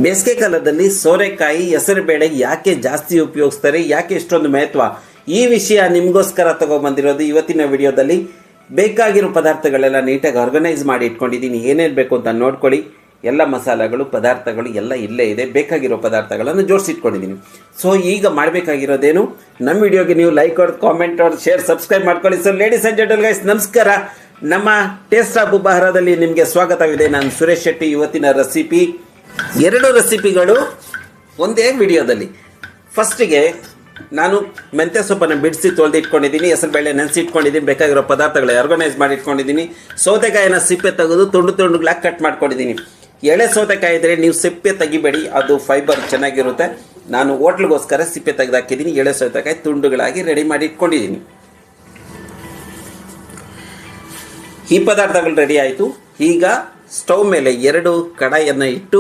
ಬೇಸಿಗೆ ಕಾಲದಲ್ಲಿ ಸೋರೆಕಾಯಿ ಹೆಸರುಬೇಳೆ ಯಾಕೆ ಜಾಸ್ತಿ ಉಪಯೋಗಿಸ್ತಾರೆ, ಯಾಕೆ ಇಷ್ಟೊಂದು ಮಹತ್ವ, ಈ ವಿಷಯ ನಿಮಗೋಸ್ಕರ ತಗೊಬಂದಿರೋದು ಇವತ್ತಿನ ವಿಡಿಯೋದಲ್ಲಿ. ಬೇಕಾಗಿರೋ ಪದಾರ್ಥಗಳೆಲ್ಲ ನೀಟಾಗಿ ಆರ್ಗನೈಸ್ ಮಾಡಿ ಇಟ್ಕೊಂಡಿದ್ದೀನಿ. ಏನೇನು ಬೇಕು ಅಂತ ನೋಡ್ಕೊಳ್ಳಿ. ಎಲ್ಲ ಮಸಾಲೆಗಳು ಪದಾರ್ಥಗಳು ಎಲ್ಲ ಇಲ್ಲೇ ಇದೆ. ಬೇಕಾಗಿರೋ ಪದಾರ್ಥಗಳನ್ನು ಜೋಡಿಸಿಟ್ಕೊಂಡಿದ್ದೀನಿ. ಸೊ ಈಗ ಮಾಡಬೇಕಾಗಿರೋದೇನು, ನಮ್ಮ ವಿಡಿಯೋಗೆ ನೀವು ಲೈಕ್ ಹೊಡೆದು ಕಾಮೆಂಟ್ ಹೊಡೆದು ಶೇರ್ ಸಬ್ಸ್ಕ್ರೈಬ್ ಮಾಡ್ಕೊಳ್ಳಿ. So ladies and gentle guys, ನಮಸ್ಕಾರ. ನಮ್ಮ ಟೇಸ್ಟ್ ಆಫ್ ಉಪಹಾರದಲ್ಲಿ ನಿಮಗೆ ಸ್ವಾಗತವಿದೆ. ನಾನು ಸುರೇಶ್ ಶೆಟ್ಟಿ. ಇವತ್ತಿನ ರೆಸಿಪಿ 2 ರೆಸಿಪಿಗಳು ಒಂದೇ ವಿಡಿಯೋದಲ್ಲಿ. ಫಸ್ಟಿಗೆ ನಾನು ಮೆಂತ್ಯ ಸೊಪ್ಪನ್ನು ಬಿಡಿಸಿ ತೊಳೆದು ಇಟ್ಕೊಂಡಿದ್ದೀನಿ. ಹೆಸರುಬೇಳೆ ನೆನೆಸಿ ಇಟ್ಕೊಂಡಿದ್ದೀನಿ. ಬೇಕಾಗಿರೋ ಪದಾರ್ಥಗಳು ಆರ್ಗನೈಸ್ ಮಾಡಿ ಇಟ್ಕೊಂಡಿದ್ದೀನಿ. ಸೌತೆಕಾಯಿನ ಸಿಪ್ಪೆ ತೆಗೆದು ತುಂಡು ತುಂಡುಗಳಾಗಿ ಕಟ್ ಮಾಡ್ಕೊಂಡಿದ್ದೀನಿ. ಎಳೆ ಸೌತೆಕಾಯಿ ಇದ್ದರೆ ನೀವು ಸಿಪ್ಪೆ ತೆಗಿಬೇಡಿ, ಅದು ಫೈಬರ್ ಚೆನ್ನಾಗಿರುತ್ತೆ. ನಾನು ಹೋಟ್ಲಿಗೋಸ್ಕರ ಸಿಪ್ಪೆ ತೆಗೆದು ಹಾಕಿದ್ದೀನಿ. ಎಳೆ ಸೌತೆಕಾಯಿ ತುಂಡುಗಳಾಗಿ ರೆಡಿ ಮಾಡಿ ಇಟ್ಕೊಂಡಿದ್ದೀನಿ. ಈ ಪದಾರ್ಥಗಳು ರೆಡಿ ಆಯಿತು. ಈಗ ಸ್ಟವ್ ಮೇಲೆ 2 ಕಡಾಯಿಯನ್ನು ಇಟ್ಟು